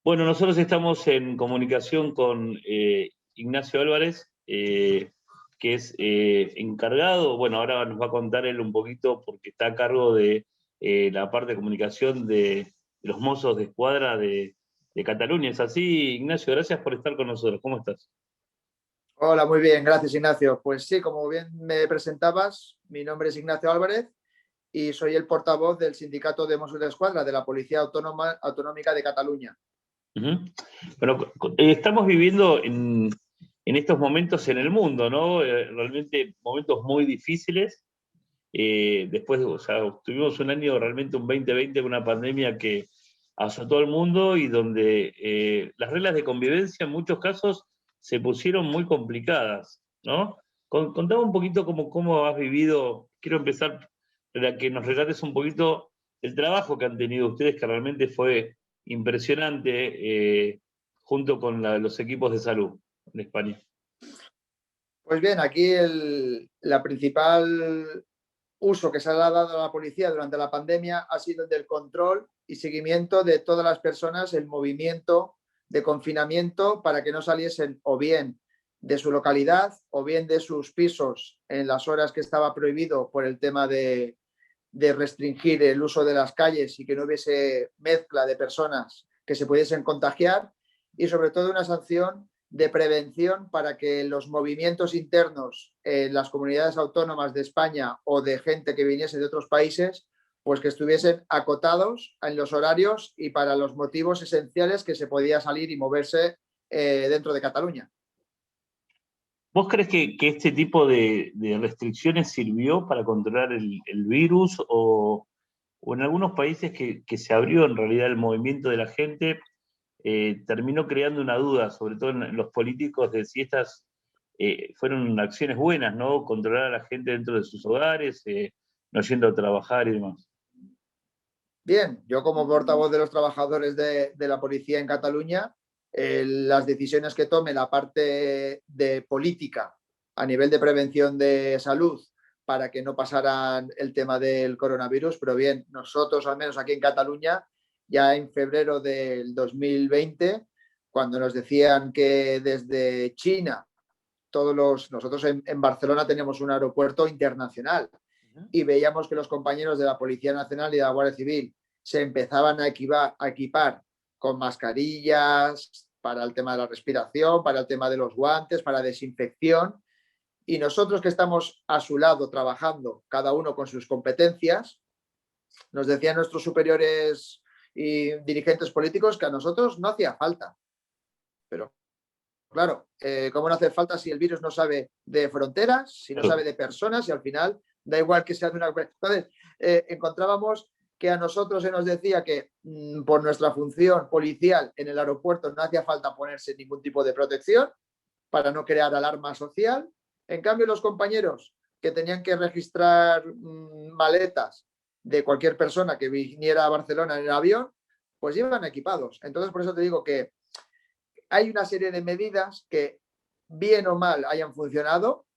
Bueno, nosotros estamos en comunicación con Ignacio Álvarez, que es encargado, bueno, ahora nos va a contar él un poquito porque está a cargo de la parte de comunicación de los mozos de escuadra de Cataluña. ¿Es así, Ignacio? Gracias por estar con nosotros. ¿Cómo estás? Hola, muy bien, gracias Ignacio. Pues sí, como bien me presentabas, mi nombre es Ignacio Álvarez y soy el portavoz del Sindicato de Mossos de Escuadra de la Policía Autonómica de Cataluña. Ujú. Bueno, estamos viviendo en estos momentos en el mundo, ¿no? Realmente momentos muy difíciles. Después, o sea, tuvimos un año, realmente un 2020, con una pandemia que azotó al mundo y donde las reglas de convivencia en muchos casos se pusieron muy complicadas, ¿no? Contame un poquito cómo has vivido. Quiero empezar para que nos relates un poquito el trabajo que han tenido ustedes, que realmente fue impresionante, junto con los equipos de salud de España. Pues bien, aquí la principal uso que se ha dado a la policía durante la pandemia ha sido el del control y seguimiento de todas las personas, el movimiento de confinamiento para que no saliesen o bien de su localidad o bien de sus pisos en las horas que estaba prohibido por el tema de restringir el uso de las calles y que no hubiese mezcla de personas que se pudiesen contagiar, y sobre todo una sanción de prevención para que los movimientos internos en las comunidades autónomas de España o de gente que viniese de otros países, pues que estuviesen acotados en los horarios y para los motivos esenciales que se podía salir y moverse dentro de Cataluña. ¿Vos crees que este tipo de restricciones sirvió para controlar el virus o en algunos países que se abrió en realidad el movimiento de la gente, terminó creando una duda, sobre todo en los políticos, de si estas fueron acciones buenas, ¿no? Controlar a la gente dentro de sus hogares, no yendo a trabajar y demás. Bien, yo como portavoz de los trabajadores de la policía en Cataluña, las decisiones que tome la parte de política a nivel de prevención de salud para que no pasaran el tema del coronavirus, pero bien, nosotros al menos aquí en Cataluña, ya en febrero del 2020, cuando nos decían que desde China, nosotros en Barcelona tenemos un aeropuerto internacional y veíamos que los compañeros de la Policía Nacional y de la Guardia Civil se empezaban a equipar con mascarillas para el tema de la respiración, para el tema de los guantes, para desinfección. Y nosotros que estamos a su lado trabajando, cada uno con sus competencias, nos decían nuestros superiores y dirigentes políticos que a nosotros no hacía falta. Pero claro, ¿cómo no hace falta si el virus no sabe de fronteras, si no sabe de personas y al final da igual que sea de una... Entonces, encontrábamos que a nosotros se nos decía que por nuestra función policial en el aeropuerto no hacía falta ponerse ningún tipo de protección para no crear alarma social. En cambio, los compañeros que tenían que registrar maletas de cualquier persona que viniera a Barcelona en el avión, pues iban equipados. Entonces, por eso te digo que hay una serie de medidas que, bien o mal, hayan funcionado,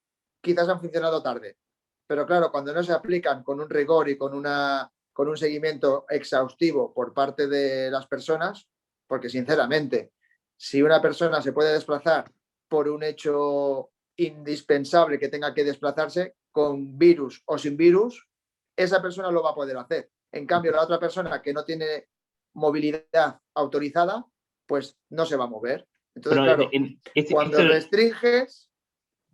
quizás han funcionado tarde. Pero claro, cuando no se aplican con un rigor y con un seguimiento exhaustivo por parte de las personas, porque sinceramente, si una persona se puede desplazar por un hecho indispensable que tenga que desplazarse, con virus o sin virus, esa persona lo va a poder hacer. En cambio, la otra persona que no tiene movilidad autorizada, pues no se va a mover. Entonces, Bueno, claro, cuando restringes,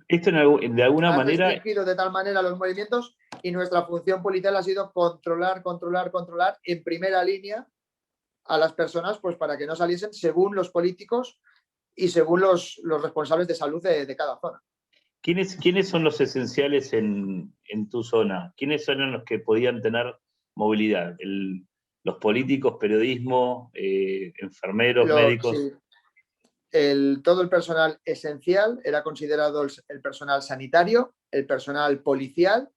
esto de alguna has manera, restringido de tal manera los movimientos y nuestra función policial ha sido controlar en primera línea a las personas, pues para que no saliesen según los políticos y según los responsables de salud de cada zona. ¿quiénes son los esenciales en tu zona? ¿Quiénes eran los que podían tener movilidad? Los políticos, periodismo, enfermeros, médicos. Sí, todo el personal esencial era considerado el personal sanitario, el personal policial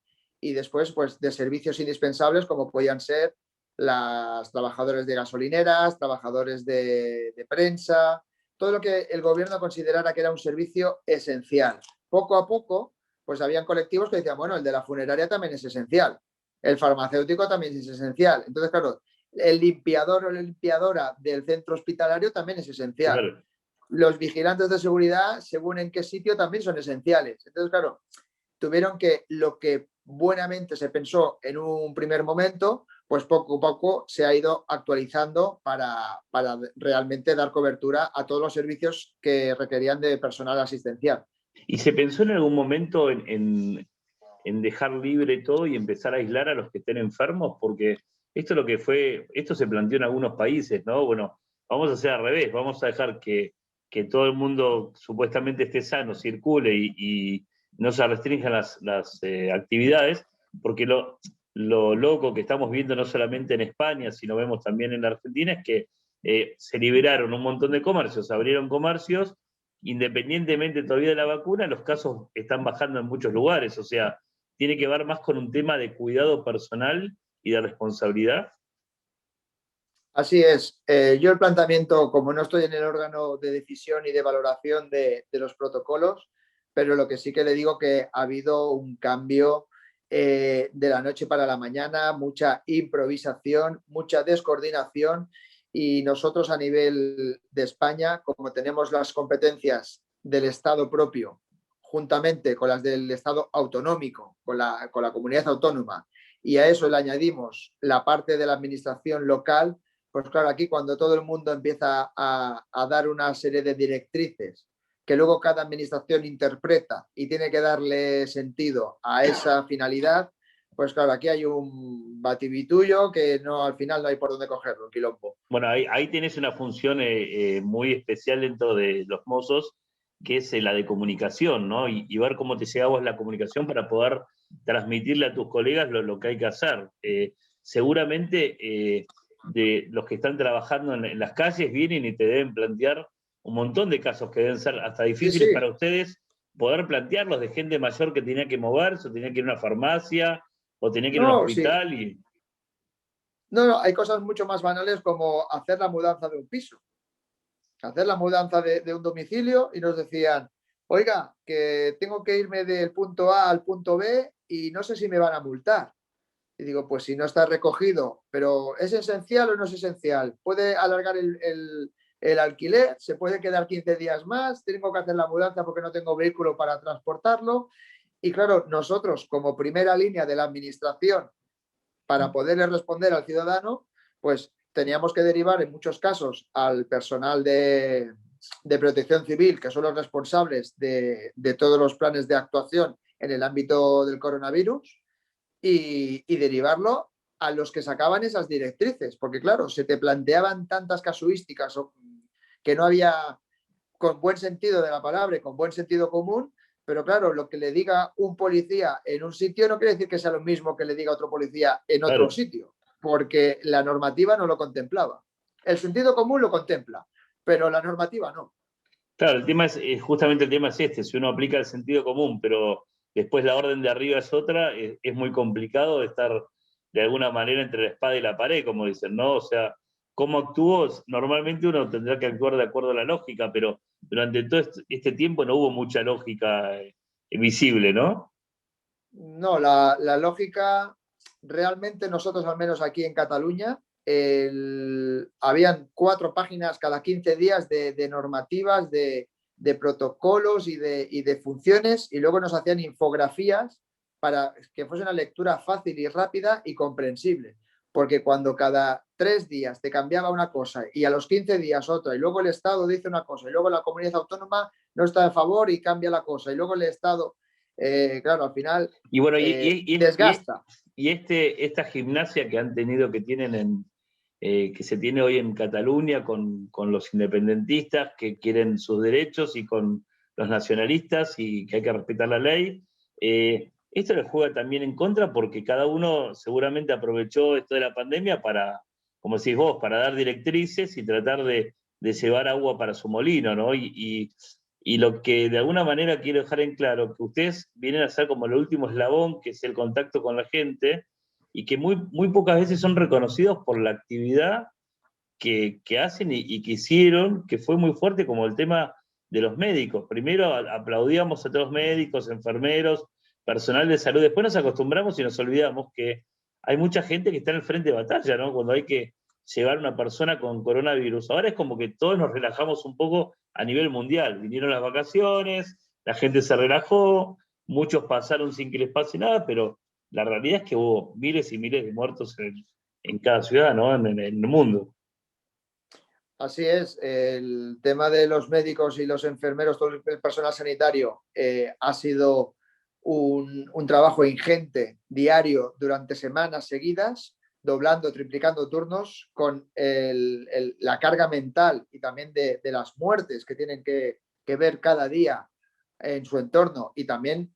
y después pues de servicios indispensables como podían ser los trabajadores de gasolineras, trabajadores de prensa, todo lo que el gobierno considerara que era un servicio esencial. Poco a poco, pues habían colectivos que decían, bueno, el de la funeraria también es esencial, el farmacéutico también es esencial. Entonces, claro, el limpiador o la limpiadora del centro hospitalario también es esencial. Claro. Los vigilantes de seguridad, según en qué sitio, también son esenciales. Entonces, claro, tuvieron que lo que buenamente se pensó en un primer momento, pues poco a poco se ha ido actualizando para realmente dar cobertura a todos los servicios que requerían de personal asistencial. ¿Y se pensó en algún momento en dejar libre todo y empezar a aislar a los que estén enfermos? Porque esto es lo que fue, esto se planteó en algunos países, ¿no? Bueno, vamos a hacer al revés, vamos a dejar que todo el mundo supuestamente esté sano, circule y no se restrinjan las actividades, porque lo loco que estamos viendo no solamente en España, sino vemos también en la Argentina, es que se liberaron un montón de comercios, se abrieron comercios, independientemente todavía de la vacuna, los casos están bajando en muchos lugares, o sea, tiene que ver más con un tema de cuidado personal y de responsabilidad. Así es. Yo el planteamiento, como no estoy en el órgano de decisión y de valoración de los protocolos, pero lo que sí que le digo que ha habido un cambio de la noche para la mañana, mucha improvisación, mucha descoordinación y nosotros a nivel de España, como tenemos las competencias del Estado propio, juntamente con las del Estado autonómico, con la comunidad autónoma, y a eso le añadimos la parte de la administración local, pues claro, aquí cuando todo el mundo empieza a dar una serie de directrices que luego cada administración interpreta y tiene que darle sentido a esa finalidad, pues claro, aquí hay un batibitullo que no, al final no hay por dónde cogerlo, un quilombo. Bueno, ahí tenés una función muy especial dentro de los mozos, que es la de comunicación, ¿no? Y ver cómo te llega a vos la comunicación para poder transmitirle a tus colegas lo que hay que hacer. Seguramente de los que están trabajando en las calles vienen y te deben plantear un montón de casos que deben ser hasta difíciles Sí, sí. para ustedes poder plantearlos, de gente mayor que tenía que moverse, o tenía que ir a una farmacia, o tenía que ir a un No, sí. hospital. Y... No, hay cosas mucho más banales como hacer la mudanza de un piso, hacer la mudanza de un domicilio y nos decían, oiga, que tengo que irme del punto A al punto B y no sé si me van a multar. Y digo, pues si no está recogido, pero ¿es esencial o no es esencial? ¿Puede alargar el alquiler? ¿Se puede quedar 15 días más? ¿Tengo que hacer la mudanza porque no tengo vehículo para transportarlo? Y claro, nosotros como primera línea de la administración, para poderle responder al ciudadano, pues teníamos que derivar en muchos casos al personal de protección civil, que son los responsables de todos los planes de actuación en el ámbito del coronavirus, y derivarlo a los que sacaban esas directrices, porque claro, se te planteaban tantas casuísticas que no había, con buen sentido de la palabra y con buen sentido común, pero claro, lo que le diga un policía en un sitio no quiere decir que sea lo mismo que le diga otro policía en otro Claro, sitio, porque la normativa no lo contemplaba. El sentido común lo contempla, pero la normativa no. claro, el tema justamente el tema es este, si uno aplica el sentido común, pero después la orden de arriba es otra, es muy complicado de estar de alguna manera entre la espada y la pared, como dicen, ¿no? O sea, cómo actúo, normalmente uno tendrá que actuar de acuerdo a la lógica, pero durante todo este tiempo no hubo mucha lógica visible, ¿no? No, la lógica, realmente nosotros, al menos aquí en Cataluña, habían 4 páginas cada 15 días de normativas, de protocolos y de funciones, y luego nos hacían infografías para que fuese una lectura fácil y rápida y comprensible. Porque cuando cada 3 días te cambiaba una cosa y a los 15 días otra, y luego el Estado dice una cosa, y luego la comunidad autónoma no está a favor y cambia la cosa, y luego el Estado, claro, al final Y bueno, desgasta. esta gimnasia que han tenido, que tienen que se tiene hoy en Cataluña con los independentistas que quieren sus derechos y con los nacionalistas y que hay que respetar la ley. Esto les juega también en contra porque cada uno seguramente aprovechó esto de la pandemia para, como decís vos, para dar directrices y tratar de llevar agua para su molino, ¿no? Y lo que de alguna manera quiero dejar en claro, que ustedes vienen a ser como el último eslabón, que es el contacto con la gente, y que muy pocas veces son reconocidos por la actividad que hacen y que hicieron, que fue muy fuerte, como el tema de los médicos. Primero aplaudíamos a todos los médicos, enfermeros, personal de salud, después nos acostumbramos y nos olvidamos que hay mucha gente que está en el frente de batalla, ¿no? Cuando hay que llevar una persona con coronavirus. Ahora es como que todos nos relajamos un poco a nivel mundial. Vinieron las vacaciones, la gente se relajó, muchos pasaron sin que les pase nada, pero la realidad es que hubo miles y miles de muertos en cada ciudad, ¿no? En el mundo. Así es, el tema de los médicos y los enfermeros, todo el personal sanitario, ha sido un trabajo ingente diario durante semanas seguidas, doblando, triplicando turnos, con la carga mental y también de las muertes que tienen que ver cada día en su entorno, y también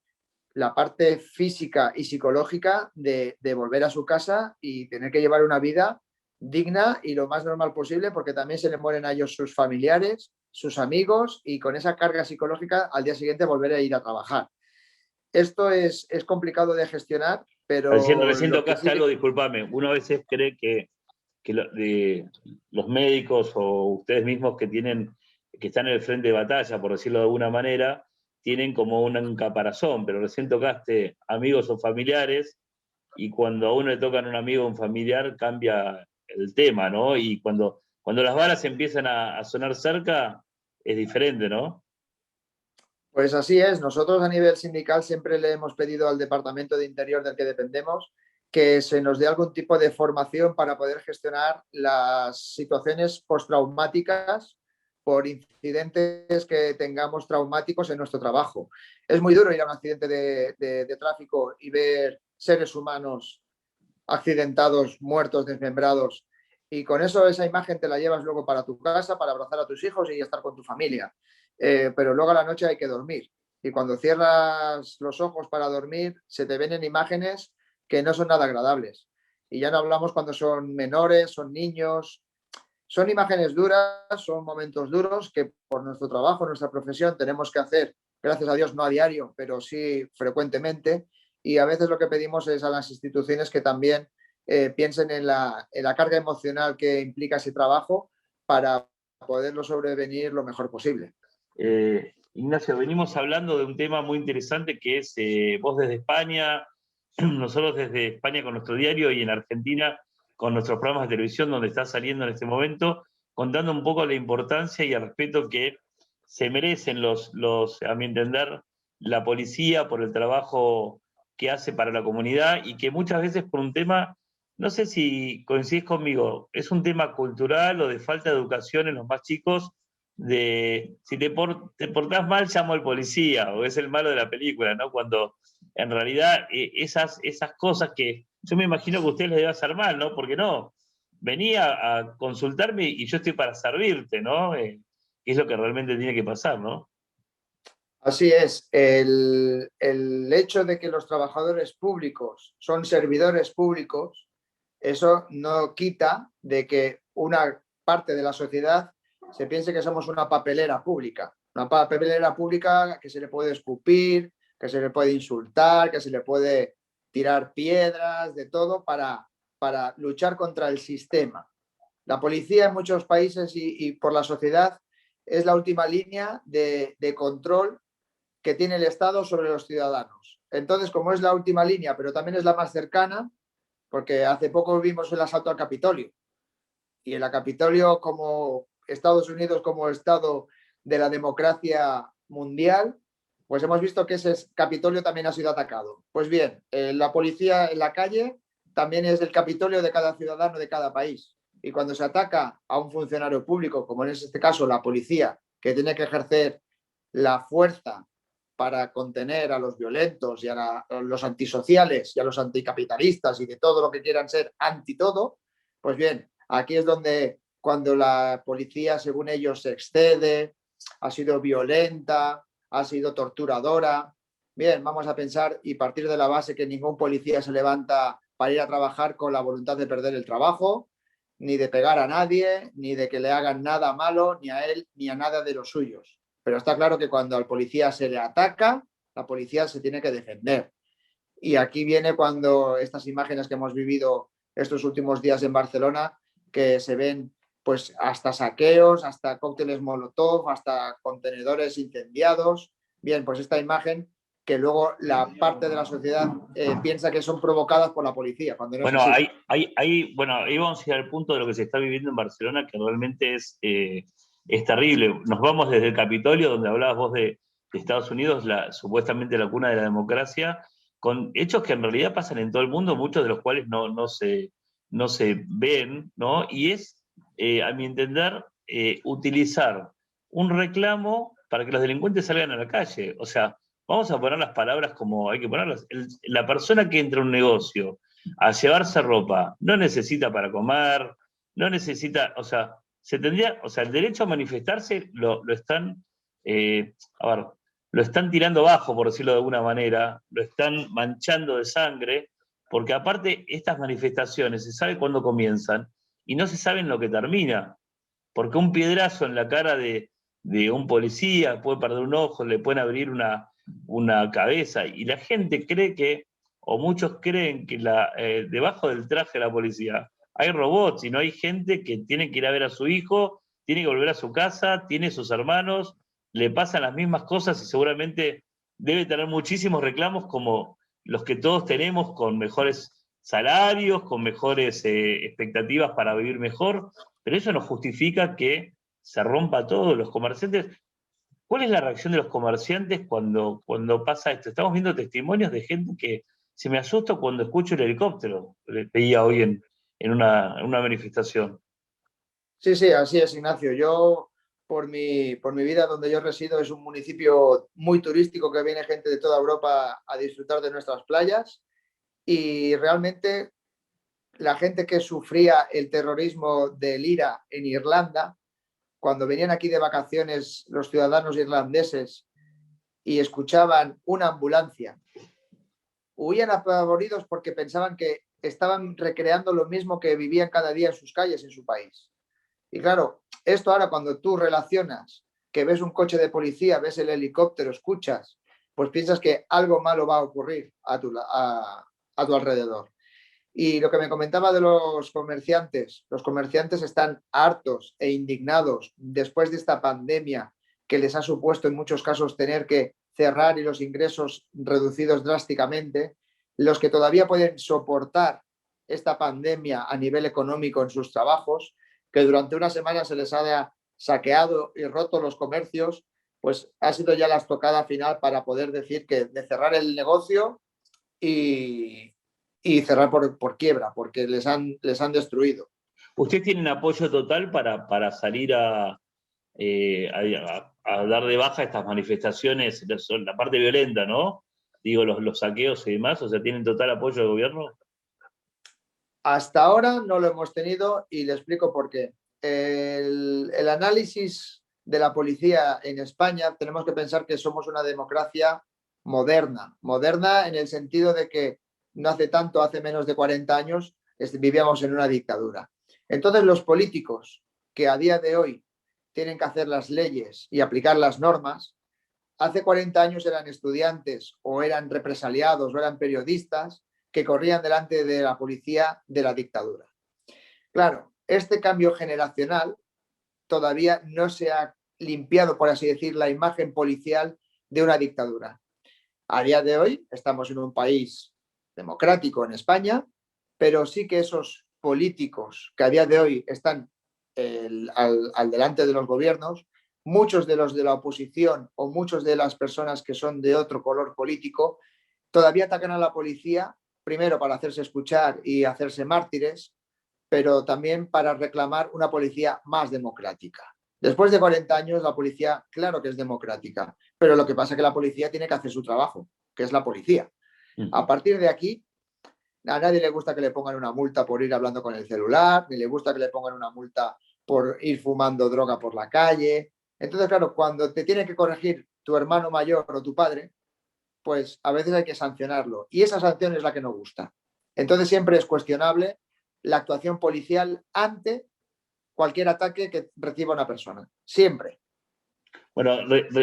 la parte física y psicológica de volver a su casa y tener que llevar una vida digna y lo más normal posible, porque también se le mueren a ellos sus familiares, sus amigos, y con esa carga psicológica al día siguiente volver a ir a trabajar. Esto es complicado de gestionar, pero Recién lo que tocaste sí algo, discúlpame, uno a veces cree que los médicos o ustedes mismos que están en el frente de batalla, por decirlo de alguna manera, tienen como un caparazón, pero recién tocaste amigos o familiares, y cuando a uno le tocan un amigo o un familiar cambia el tema, ¿no? Y cuando las balas empiezan a sonar cerca, es diferente, ¿no? Pues así es. Nosotros a nivel sindical siempre le hemos pedido al Departamento de Interior del que dependemos que se nos dé algún tipo de formación para poder gestionar las situaciones postraumáticas por incidentes que tengamos traumáticos en nuestro trabajo. Es muy duro ir a un accidente de tráfico y ver seres humanos accidentados, muertos, desmembrados, y con eso esa imagen te la llevas luego para tu casa, para abrazar a tus hijos y estar con tu familia. Pero luego a la noche hay que dormir, y cuando cierras los ojos para dormir se te ven en imágenes que no son nada agradables. Y ya no hablamos cuando son menores, son niños. Son imágenes duras, son momentos duros que por nuestro trabajo, nuestra profesión, tenemos que hacer, gracias a Dios, no a diario, pero sí frecuentemente. Y a veces lo que pedimos es a las instituciones que también piensen en la carga emocional que implica ese trabajo para poderlo sobrevenir lo mejor posible. Ignacio, venimos hablando de un tema muy interesante que es vos desde España, nosotros desde España con nuestro diario, y en Argentina con nuestros programas de televisión donde está saliendo en este momento, contando un poco la importancia y el respeto que se merecen a mi entender, la policía por el trabajo que hace para la comunidad, y que muchas veces por un tema, no sé si coincidís conmigo, es un tema cultural o de falta de educación en los más chicos, de si te portás mal, llamo al policía, o es el malo de la película, ¿no? Cuando en realidad esas cosas que yo me imagino que a ustedes les debe hacer mal, ¿no? Porque no, venía a consultarme y yo estoy para servirte, ¿no? Es lo que realmente tiene que pasar, ¿no? Así es, el hecho de que los trabajadores públicos son servidores públicos, eso no quita de que una parte de la sociedad se piense que somos una papelera pública. Una papelera pública que se le puede escupir, que se le puede insultar, que se le puede tirar piedras, de todo para luchar contra el sistema. La policía en muchos países y por la sociedad es la última línea de control que tiene el Estado sobre los ciudadanos. Entonces, como es la última línea, pero también es la más cercana, porque hace poco vimos el asalto al Capitolio, y el Capitolio, como Estados Unidos, como Estado de la democracia mundial, pues hemos visto que ese Capitolio también ha sido atacado. Pues bien, la policía en la calle también es el Capitolio de cada ciudadano de cada país. Y cuando se ataca a un funcionario público, como en este caso la policía, que tiene que ejercer la fuerza para contener a los violentos y a los antisociales y a los anticapitalistas y de todo lo que quieran ser anti todo, pues bien, aquí es donde cuando la policía, según ellos, se excede, ha sido violenta, ha sido torturadora. Bien, vamos a pensar y partir de la base que ningún policía se levanta para ir a trabajar con la voluntad de perder el trabajo, ni de pegar a nadie, ni de que le hagan nada malo, ni a él, ni a nada de los suyos. Pero está claro que cuando al policía se le ataca, la policía se tiene que defender. Y aquí viene cuando estas imágenes que hemos vivido estos últimos días en Barcelona, que se ven pues hasta saqueos, hasta cócteles molotov, hasta contenedores incendiados. Bien, pues esta imagen que luego la parte de la sociedad piensa que son provocadas por la policía, cuando no es Bueno, así. bueno, ahí vamos a ir al punto de lo que se está viviendo en Barcelona, que realmente es terrible. Nos vamos desde el Capitolio, donde hablabas vos de Estados Unidos, supuestamente la cuna de la democracia, con hechos que en realidad pasan en todo el mundo, muchos de los cuales no se ven, ¿no? Y es, a mi entender, utilizar un reclamo para que los delincuentes salgan a la calle. O sea, vamos a poner las palabras como hay que ponerlas. La persona que entra a un negocio a llevarse ropa no necesita para comer, no necesita, o sea, el derecho a manifestarse lo están, a ver, lo están tirando bajo, por decirlo de alguna manera, lo están manchando de sangre, porque aparte estas manifestaciones se sabe cuándo comienzan y no se sabe en lo que termina, porque un piedrazo en la cara de un policía puede perder un ojo, le pueden abrir una cabeza, y la gente cree que, o muchos creen que debajo del traje de la policía hay robots y no hay gente que tiene que ir a ver a su hijo, tiene que volver a su casa, tiene sus hermanos, le pasan las mismas cosas y seguramente debe tener muchísimos reclamos como los que todos tenemos, con mejores salarios, con mejores expectativas para vivir mejor, pero eso no justifica que se rompa todo. Los comerciantes, ¿cuál es la reacción de los comerciantes cuando pasa esto? Estamos viendo testimonios de gente que se me asusta cuando escucho el helicóptero, veía hoy en una manifestación. Sí, sí, así es, Ignacio. Yo, por mi vida, donde yo resido, es un municipio muy turístico que viene gente de toda Europa a disfrutar de nuestras playas y realmente la gente que sufría el terrorismo del IRA en Irlanda, cuando venían aquí de vacaciones los ciudadanos irlandeses y escuchaban una ambulancia, huían apavoridos porque pensaban que estaban recreando lo mismo que vivían cada día en sus calles, en su país. Y claro, esto ahora cuando tú relacionas que ves un coche de policía, ves el helicóptero, escuchas, pues piensas que algo malo va a ocurrir a tu alrededor. Y lo que me comentaba de los comerciantes están hartos e indignados después de esta pandemia que les ha supuesto en muchos casos tener que cerrar y los ingresos reducidos drásticamente. Los que todavía pueden soportar esta pandemia a nivel económico en sus trabajos, que durante una semana se les ha saqueado y roto los comercios, pues ha sido ya la estocada final para poder decir que de cerrar el negocio y, y cerrar por quiebra, porque les han destruido. ¿Ustedes tienen apoyo total para salir a dar de baja estas manifestaciones, la parte violenta, ¿no? Digo, los saqueos y demás, o sea, ¿tienen total apoyo del gobierno? Hasta ahora no lo hemos tenido y le explico por qué. El análisis de la policía en España, tenemos que pensar que somos una democracia moderna. Moderna en el sentido de que no hace tanto, hace menos de 40 años, vivíamos en una dictadura. Entonces los políticos que a día de hoy tienen que hacer las leyes y aplicar las normas, hace 40 años eran estudiantes o eran represaliados o eran periodistas que corrían delante de la policía de la dictadura. Claro, este cambio generacional todavía no se ha limpiado, por así decir, la imagen policial de una dictadura. A día de hoy estamos en un país democrático en España, pero sí que esos políticos que a día de hoy están al delante de los gobiernos, muchos de los de la oposición o muchos de las personas que son de otro color político, todavía atacan a la policía, primero para hacerse escuchar y hacerse mártires, pero también para reclamar una policía más democrática. Después de 40 años, la policía, claro que es democrática, pero lo que pasa es que la policía tiene que hacer su trabajo, que es la policía. A partir de aquí, a nadie le gusta que le pongan una multa por ir hablando con el celular, ni le gusta que le pongan una multa por ir fumando droga por la calle. Entonces, claro, cuando te tiene que corregir tu hermano mayor o tu padre, pues a veces hay que sancionarlo. Y esa sanción es la que no gusta. Entonces siempre es cuestionable la actuación policial ante cualquier ataque que reciba una persona. Siempre. Bueno,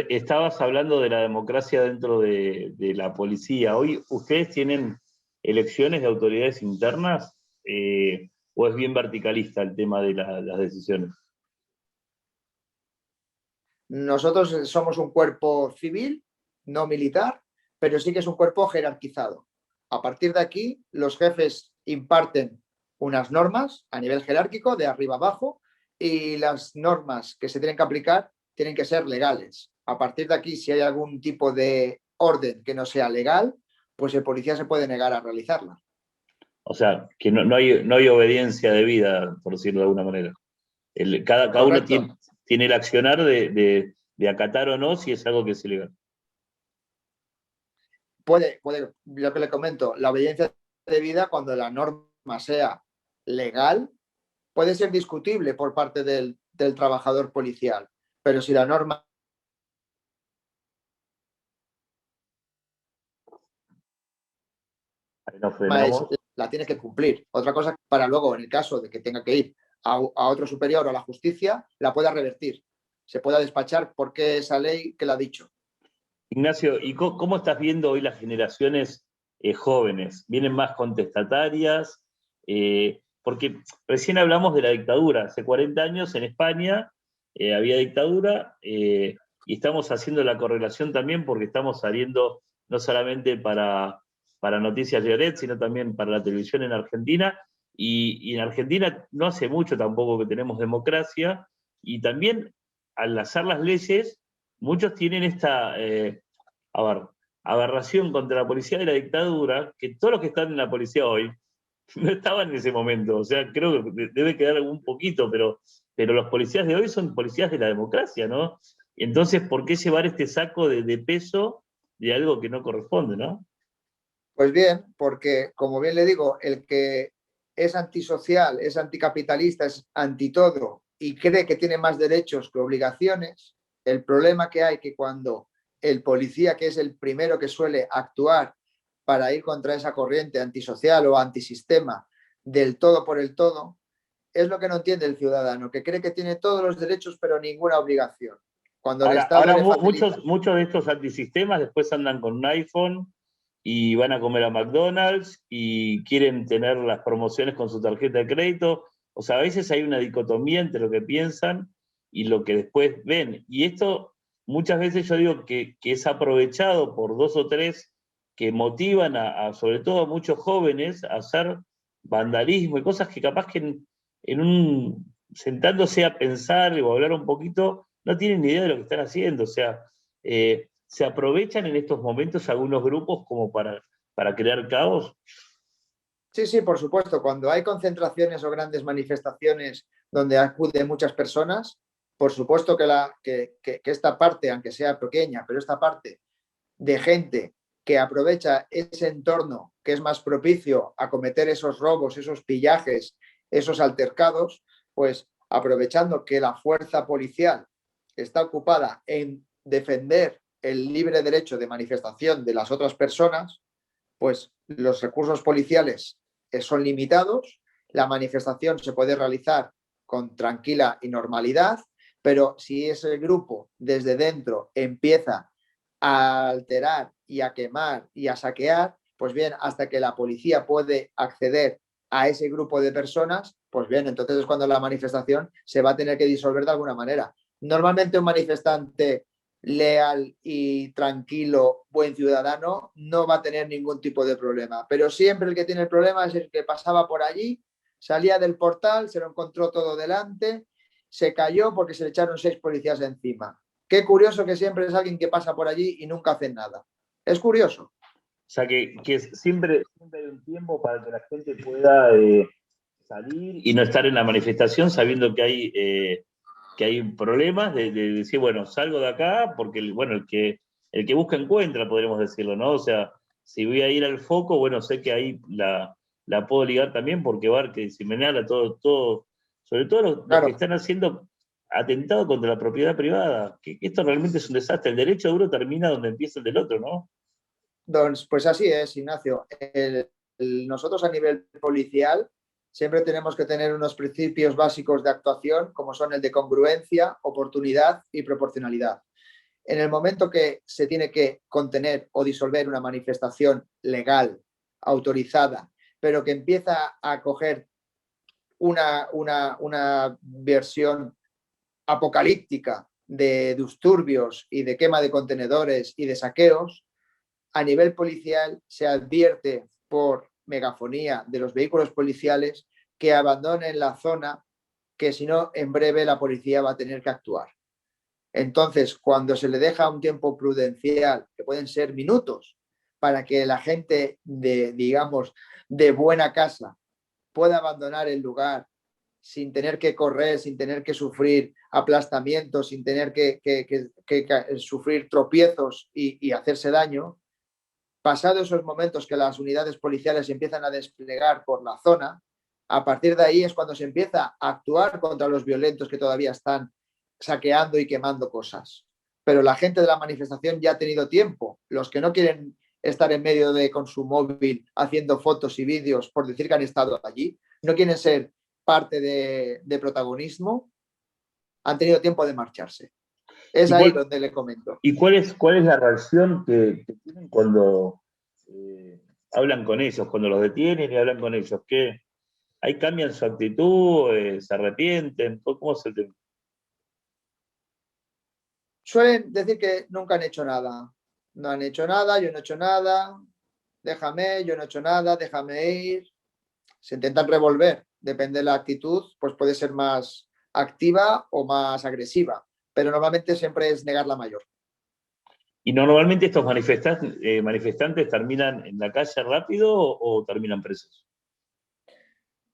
estabas hablando de la democracia dentro de la policía. ¿Hoy ustedes tienen elecciones de autoridades internas o es bien verticalista el tema de las decisiones? Nosotros somos un cuerpo civil, no militar, pero sí que es un cuerpo jerarquizado. A partir de aquí, los jefes imparten unas normas a nivel jerárquico, de arriba abajo, y las normas que se tienen que aplicar tienen que ser legales. A partir de aquí, si hay algún tipo de orden que no sea legal, pues el policía se puede negar a realizarla. O sea, que no hay obediencia debida, por decirlo de alguna manera. Cada uno tiene el accionar de acatar o no si es algo que es ilegal. Puede, lo que le comento, la obediencia debida, cuando la norma sea legal, puede ser discutible por parte del trabajador policial, pero si la norma es, la tiene que cumplir. Otra cosa, para luego, en el caso de que tenga que ir a otro superior o a la justicia, la pueda revertir, se pueda despachar porque esa ley que la ha dicho. Ignacio, ¿y cómo estás viendo hoy las generaciones jóvenes? ¿Vienen más contestatarias? Porque recién hablamos de la dictadura. Hace 40 años en España había dictadura y estamos haciendo la correlación también porque estamos saliendo no solamente para Noticias Lloret, sino también para la televisión en Argentina. Y en Argentina no hace mucho tampoco que tenemos democracia y también al hacer las leyes muchos tienen esta aberración contra la policía de la dictadura, que todos los que están en la policía hoy no estaban en ese momento. O sea, creo que debe quedar un poquito, pero los policías de hoy son policías de la democracia, ¿no? Entonces, ¿por qué llevar este saco de peso de algo que no corresponde, ¿no? Pues bien, porque, como bien le digo, el que es antisocial, es anticapitalista, es anti todo y cree que tiene más derechos que obligaciones, el problema que hay que cuando el policía, que es el primero que suele actuar para ir contra esa corriente antisocial o antisistema del todo por el todo, es lo que no entiende el ciudadano, que cree que tiene todos los derechos pero ninguna obligación. Cuando el Estado le facilita... muchos de estos antisistemas después andan con un iPhone y van a comer a McDonald's y quieren tener las promociones con su tarjeta de crédito. O sea, a veces hay una dicotomía entre lo que piensan y lo que después ven. Y esto muchas veces yo digo que es aprovechado por dos o tres que motivan sobre todo a muchos jóvenes a hacer vandalismo y cosas que capaz que sentándose a pensar o a hablar un poquito, no tienen ni idea de lo que están haciendo. O sea, se aprovechan en estos momentos algunos grupos como para crear caos. Sí, sí, por supuesto. Cuando hay concentraciones o grandes manifestaciones donde acuden muchas personas, por supuesto que esta parte, aunque sea pequeña, pero esta parte de gente que aprovecha ese entorno que es más propicio a cometer esos robos, esos pillajes, esos altercados, pues aprovechando que la fuerza policial está ocupada en defender el libre derecho de manifestación de las otras personas, pues los recursos policiales son limitados, la manifestación se puede realizar con tranquila y normalidad, pero si ese grupo desde dentro empieza a alterar y a quemar y a saquear, pues bien, hasta que la policía puede acceder a ese grupo de personas, pues bien, entonces es cuando la manifestación se va a tener que disolver de alguna manera. Normalmente un manifestante leal y tranquilo, buen ciudadano, no va a tener ningún tipo de problema. Pero siempre el que tiene el problema es el que pasaba por allí, salía del portal, se lo encontró todo delante, se cayó porque se le echaron 6 policías encima. Qué curioso que siempre es alguien que pasa por allí y nunca hace nada. Es curioso. O sea, que siempre hay un tiempo para que la gente pueda salir y no estar en la manifestación sabiendo que hay problemas, de decir, bueno, salgo de acá porque, bueno, el que busca encuentra, podríamos decirlo, ¿no? O sea, si voy a ir al foco, bueno, sé que ahí la puedo ligar también porque va a haber que diseminar a todo, sobre todo los que están haciendo atentado contra la propiedad privada, que esto realmente es un desastre. El derecho de uno termina donde empieza el del otro, ¿no? Pues así es, Ignacio. Nosotros a nivel policial siempre tenemos que tener unos principios básicos de actuación, como son el de congruencia, oportunidad y proporcionalidad. En el momento que se tiene que contener o disolver una manifestación legal, autorizada, pero que empieza a coger una versión apocalíptica de disturbios y de quema de contenedores y de saqueos, a nivel policial se advierte por megafonía de los vehículos policiales que abandonen la zona, que si no, en breve la policía va a tener que actuar. Entonces, cuando se le deja un tiempo prudencial, que pueden ser minutos, para que la gente digamos, de buena casa pueda abandonar el lugar sin tener que correr, sin tener que sufrir aplastamientos, sin tener que sufrir tropiezos y hacerse daño, pasados esos momentos que las unidades policiales empiezan a desplegar por la zona, a partir de ahí es cuando se empieza a actuar contra los violentos que todavía están saqueando y quemando cosas. Pero la gente de la manifestación ya ha tenido tiempo. Los que no quieren estar en medio con su móvil haciendo fotos y vídeos por decir que han estado allí, no quieren ser parte de protagonismo, han tenido tiempo de marcharse. Es ahí donde le comento. ¿Y cuál es la reacción que tienen cuando hablan con ellos, cuando los detienen y hablan con ellos? ¿Qué? ¿Ahí cambian su actitud? ¿Se arrepienten? ¿Cómo se te... Suelen decir que nunca han hecho nada. No han hecho nada, yo no he hecho nada, déjame, yo no he hecho nada, déjame ir. Se intentan revolver, depende de la actitud, pues puede ser más activa o más agresiva, pero normalmente siempre es negar la mayor. ¿Y normalmente estos manifestantes terminan en la calle rápido o terminan presos?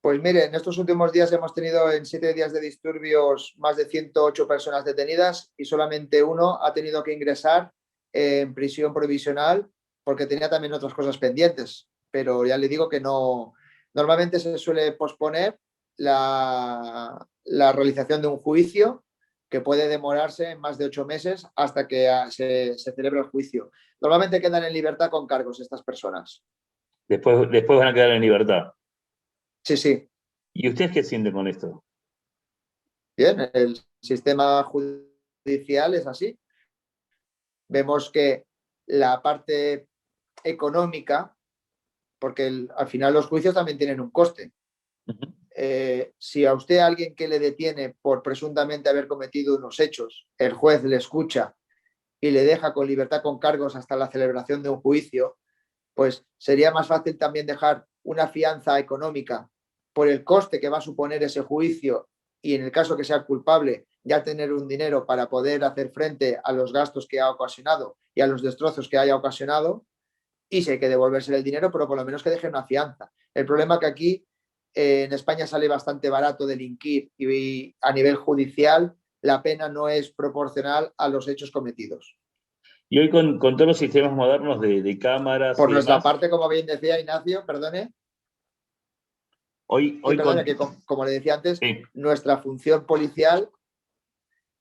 Pues mire, en estos últimos días hemos tenido en 7 días de disturbios más de 108 personas detenidas y solamente uno ha tenido que ingresar en prisión provisional porque tenía también otras cosas pendientes. Pero ya le digo que no, normalmente se suele posponer la realización de un juicio que puede demorarse más de 8 meses hasta que se celebre el juicio. Normalmente quedan en libertad con cargos estas personas. Después van a quedar en libertad. Sí, sí. ¿Y ustedes qué sienten con esto? Bien, el sistema judicial es así. Vemos que la parte económica, porque al final los juicios también tienen un coste. Si a usted alguien que le detiene por presuntamente haber cometido unos hechos, el juez le escucha y le deja con libertad con cargos hasta la celebración de un juicio, pues sería más fácil también dejar una fianza económica por el coste que va a suponer ese juicio y en el caso que sea culpable ya tener un dinero para poder hacer frente a los gastos que ha ocasionado y a los destrozos que haya ocasionado, y si hay que devolverse el dinero, pero por lo menos que deje una fianza. El problema es que aquí en España sale bastante barato delinquir y a nivel judicial la pena no es proporcional a los hechos cometidos. Y hoy con todos los sistemas modernos de cámaras... Por nuestra parte, como bien decía Ignacio, perdone, que como le decía antes, sí, nuestra función policial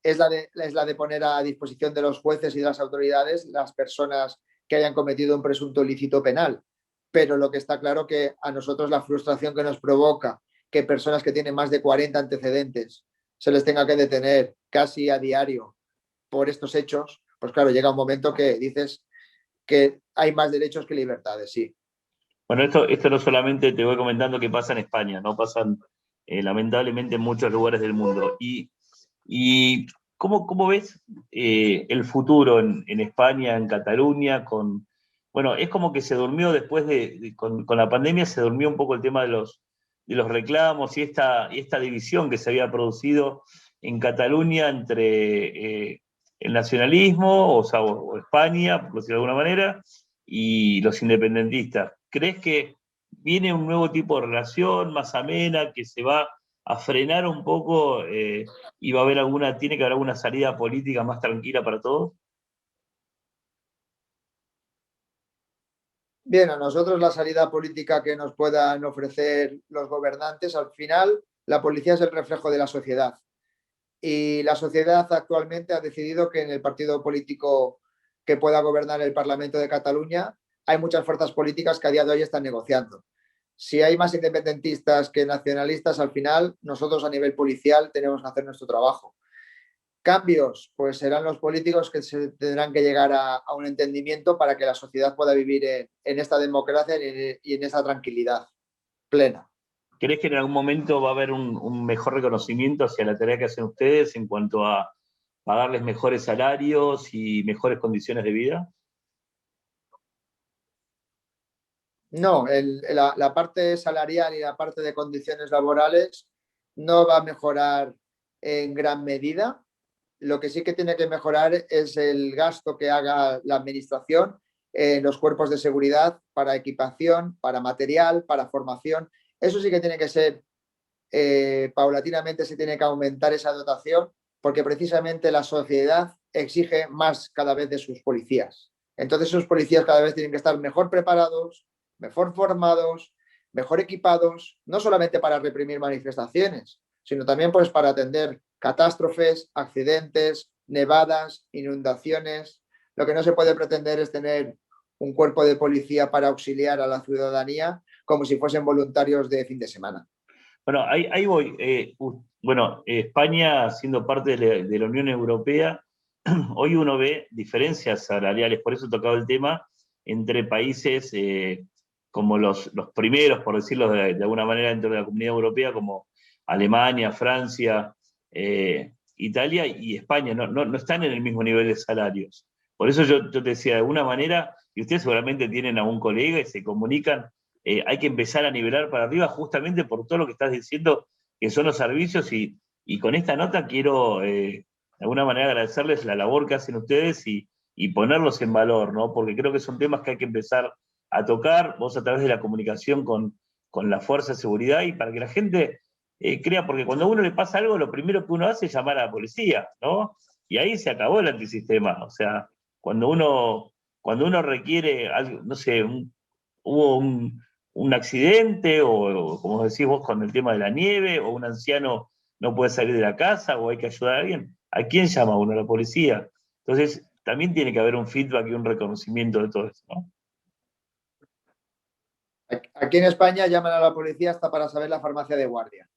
es la de poner a disposición de los jueces y de las autoridades las personas que hayan cometido un presunto ilícito penal. Pero lo que está claro que a nosotros la frustración que nos provoca que personas que tienen más de 40 antecedentes se les tenga que detener casi a diario por estos hechos, pues claro, llega un momento que dices que hay más derechos que libertades, sí. Bueno, esto no solamente te voy comentando que pasa en España, no pasan lamentablemente en muchos lugares del mundo. ¿Y cómo ves el futuro en España, en Cataluña? Bueno, es como que se durmió después con la pandemia, se durmió un poco el tema de los reclamos y esta división que se había producido en Cataluña entre el nacionalismo, o España, por decirlo de alguna manera, y los independentistas. ¿Crees que viene un nuevo tipo de relación más amena, que se va a frenar un poco y va a haber tiene que haber alguna salida política más tranquila para todos? Bien, a nosotros la salida política que nos puedan ofrecer los gobernantes, al final la policía es el reflejo de la sociedad. Y la sociedad actualmente ha decidido que en el partido político que pueda gobernar el Parlamento de Cataluña hay muchas fuerzas políticas que a día de hoy están negociando. Si hay más independentistas que nacionalistas, al final nosotros a nivel policial tenemos que hacer nuestro trabajo. Cambios, pues serán los políticos que se tendrán que llegar a un entendimiento para que la sociedad pueda vivir en esta democracia y en esa tranquilidad plena. ¿Crees que en algún momento va a haber un mejor reconocimiento hacia la tarea que hacen ustedes en cuanto a darles mejores salarios y mejores condiciones de vida? No, la parte salarial y la parte de condiciones laborales no va a mejorar en gran medida. Lo que sí que tiene que mejorar es el gasto que haga la administración en los cuerpos de seguridad para equipación, para material, para formación. Eso sí que tiene que ser, paulatinamente se tiene que aumentar esa dotación porque precisamente la sociedad exige más cada vez de sus policías. Entonces esos policías cada vez tienen que estar mejor preparados, mejor formados, mejor equipados, no solamente para reprimir manifestaciones, sino también pues para atender catástrofes, accidentes, nevadas, inundaciones. Lo que no se puede pretender es tener un cuerpo de policía para auxiliar a la ciudadanía como si fuesen voluntarios de fin de semana. Bueno, ahí voy. Bueno, España, siendo parte de la Unión Europea, hoy uno ve diferencias salariales, por eso he tocado el tema, entre países como los primeros, por decirlo de alguna manera, dentro de la Comunidad Europea, como Alemania, Francia, Italia y España, no están en el mismo nivel de salarios. Por eso yo te decía, de alguna manera, y ustedes seguramente tienen a un colega y se comunican, hay que empezar a nivelar para arriba justamente por todo lo que estás diciendo, que son los servicios, y con esta nota quiero de alguna manera agradecerles la labor que hacen ustedes y ponerlos en valor, ¿no? Porque creo que son temas que hay que empezar a tocar, vos a través de la comunicación con la fuerza de seguridad y para que la gente crea, porque cuando a uno le pasa algo, lo primero que uno hace es llamar a la policía, ¿no? Y ahí se acabó el antisistema, o sea, cuando uno requiere algo, no sé, hubo un accidente, o como decís vos con el tema de la nieve, o un anciano no puede salir de la casa, o hay que ayudar a alguien, ¿a quién llama uno? A la policía. Entonces, también tiene que haber un feedback y un reconocimiento de todo eso, ¿no? Aquí en España llaman a la policía hasta para saber la farmacia de guardia,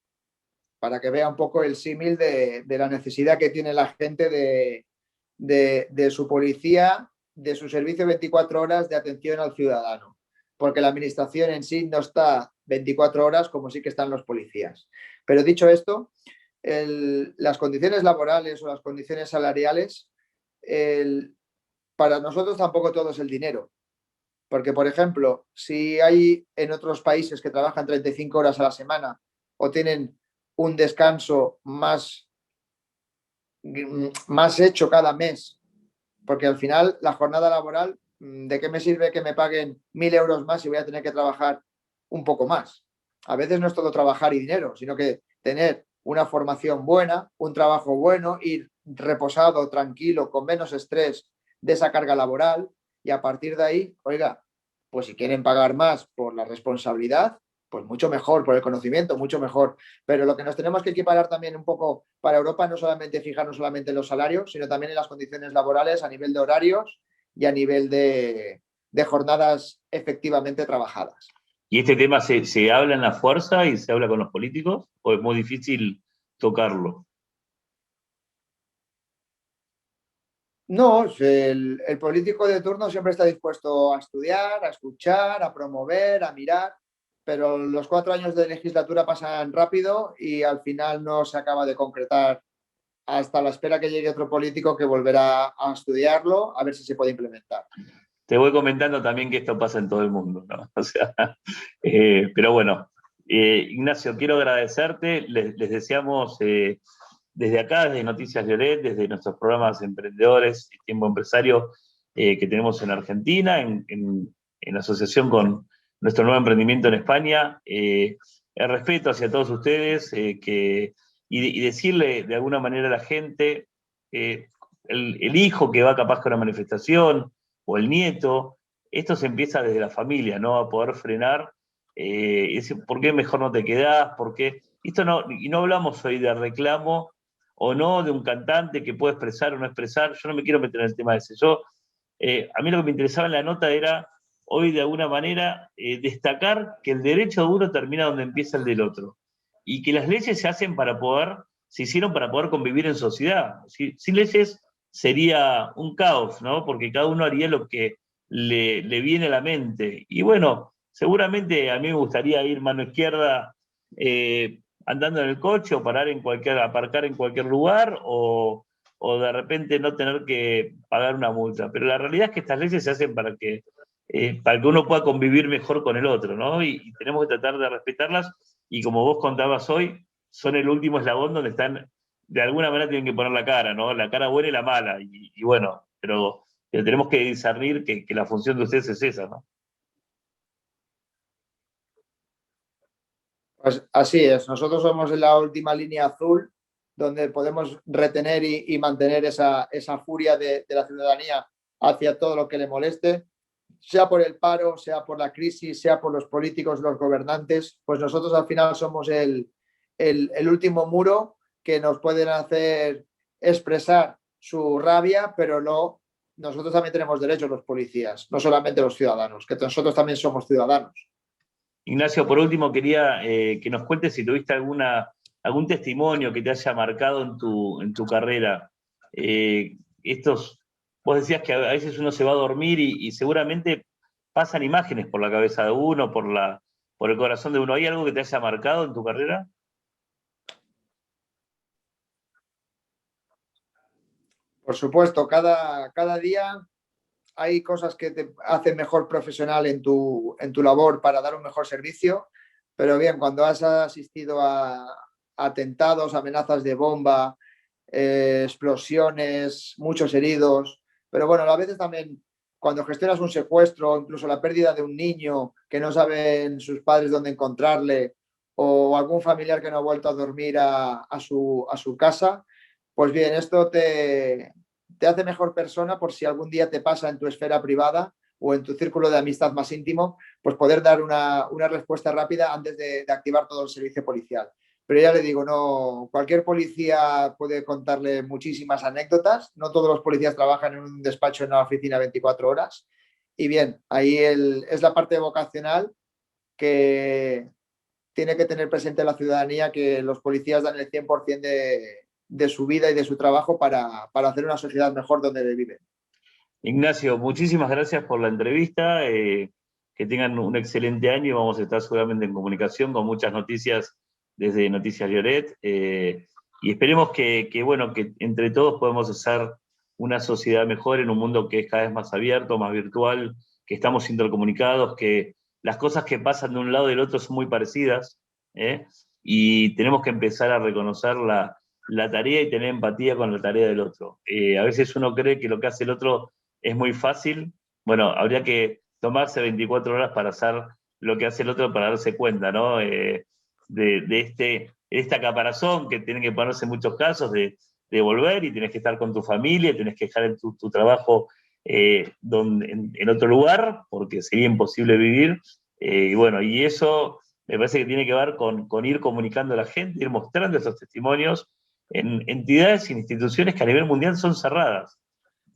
para que vea un poco el símil de la necesidad que tiene la gente de su policía, de su servicio 24 horas de atención al ciudadano, porque la administración en sí no está 24 horas como sí que están los policías. Pero dicho esto, las condiciones laborales o las condiciones salariales, para nosotros tampoco todo es el dinero. Porque, por ejemplo, si hay en otros países que trabajan 35 horas a la semana o tienen un descanso más hecho cada mes, porque al final la jornada laboral, ¿de qué me sirve que me paguen 1.000 euros más si voy a tener que trabajar un poco más? A veces no es todo trabajar y dinero, sino que tener una formación buena, un trabajo bueno, ir reposado, tranquilo, con menos estrés de esa carga laboral y a partir de ahí, oiga, pues si quieren pagar más por la responsabilidad, pues mucho mejor, por el conocimiento, mucho mejor. Pero lo que nos tenemos que equiparar también un poco para Europa, no solamente fijarnos solamente en los salarios, sino también en las condiciones laborales a nivel de horarios y a nivel de jornadas efectivamente trabajadas. ¿Y este tema se habla en la fuerza y se habla con los políticos? ¿O es muy difícil tocarlo? No, el político de turno siempre está dispuesto a estudiar, a escuchar, a promover, a mirar, pero los 4 años de legislatura pasan rápido y al final no se acaba de concretar hasta la espera que llegue otro político que volverá a estudiarlo, a ver si se puede implementar. Te voy comentando también que esto pasa en todo el mundo, ¿no? O sea, pero bueno, Ignacio, quiero agradecerte, les deseamos desde acá, desde Noticias Lloret, desde nuestros programas Emprendedores y Tiempo Empresario que tenemos en Argentina, en asociación con nuestro nuevo emprendimiento en España, el respeto hacia todos ustedes y decirle de alguna manera a la gente, el hijo que va capaz con una manifestación, o el nieto, esto se empieza desde la familia, ¿no? A poder frenar, y decir, ¿por qué mejor no te quedás? ¿Por qué? Y no hablamos hoy de reclamo o no de un cantante que puede expresar o no expresar, yo no me quiero meter en el tema ese. A mí lo que me interesaba en la nota era, hoy de alguna manera, destacar que el derecho de uno termina donde empieza el del otro, y que las leyes se hicieron para poder convivir en sociedad. Sin leyes sería un caos, ¿no? Porque cada uno haría lo que le viene a la mente. Y bueno, seguramente a mí me gustaría ir mano izquierda andando en el coche o aparcar en cualquier lugar o de repente no tener que pagar una multa. Pero la realidad es que estas leyes se hacen para que para que uno pueda convivir mejor con el otro, ¿no? Y tenemos que tratar de respetarlas, y como vos contabas hoy, son el último eslabón donde están, de alguna manera tienen que poner la cara, ¿no? La cara buena y la mala, y bueno, pero tenemos que discernir que la función de ustedes es esa, ¿no? Pues así es, nosotros somos en la última línea azul donde podemos retener y mantener esa furia de la ciudadanía hacia todo lo que le moleste, sea por el paro, sea por la crisis, sea por los políticos, los gobernantes, pues nosotros al final somos el último muro que nos pueden hacer expresar su rabia, pero no, nosotros también tenemos derechos los policías, no solamente los ciudadanos, que nosotros también somos ciudadanos. Ignacio, por último, quería que nos cuentes si tuviste algún testimonio que te haya marcado en tu carrera. Estos, vos decías que a veces uno se va a dormir y seguramente pasan imágenes por la cabeza de uno, por el corazón de uno. ¿Hay algo que te haya marcado en tu carrera? Por supuesto, cada día hay cosas que te hacen mejor profesional en tu labor para dar un mejor servicio, pero bien, cuando has asistido a atentados, amenazas de bomba, explosiones, muchos heridos, pero bueno, a veces también cuando gestionas un secuestro, incluso la pérdida de un niño que no saben sus padres dónde encontrarle, o algún familiar que no ha vuelto a dormir a su casa, pues bien, esto te hace mejor persona por si algún día te pasa en tu esfera privada o en tu círculo de amistad más íntimo, pues poder dar una respuesta rápida antes de activar todo el servicio policial. Pero ya le digo, no, cualquier policía puede contarle muchísimas anécdotas, no todos los policías trabajan en un despacho en una oficina 24 horas. Y bien, ahí es la parte vocacional que tiene que tener presente la ciudadanía, que los policías dan el 100% de su vida y de su trabajo para hacer una sociedad mejor donde viven. Ignacio, muchísimas gracias por la entrevista. Que tengan un excelente año y vamos a estar seguramente en comunicación con muchas noticias desde Noticias Lloret. Y esperemos bueno, que entre todos podemos hacer una sociedad mejor en un mundo que es cada vez más abierto, más virtual, que estamos intercomunicados, que las cosas que pasan de un lado y del otro son muy parecidas, ¿eh? Y tenemos que empezar a reconocer la tarea y tener empatía con la tarea del otro. A veces uno cree que lo que hace el otro es muy fácil. Bueno, habría que tomarse 24 horas para hacer lo que hace el otro para darse cuenta, ¿no? De esta caparazón que tienen que ponerse en muchos casos de volver y tienes que estar con tu familia, tienes que dejar tu trabajo en otro lugar porque sería imposible vivir. Y bueno, y eso me parece que tiene que ver con ir comunicando a la gente, ir mostrando esos testimonios en entidades e instituciones que a nivel mundial son cerradas.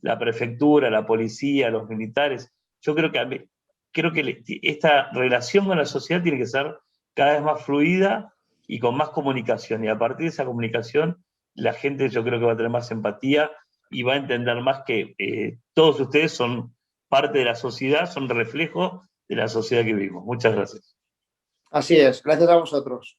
La prefectura, la policía, los militares. Yo creo que esta relación con la sociedad tiene que ser cada vez más fluida y con más comunicación. Y a partir de esa comunicación, la gente yo creo que va a tener más empatía y va a entender más que todos ustedes son parte de la sociedad, son reflejo de la sociedad que vivimos. Muchas gracias. Así es, gracias a vosotros.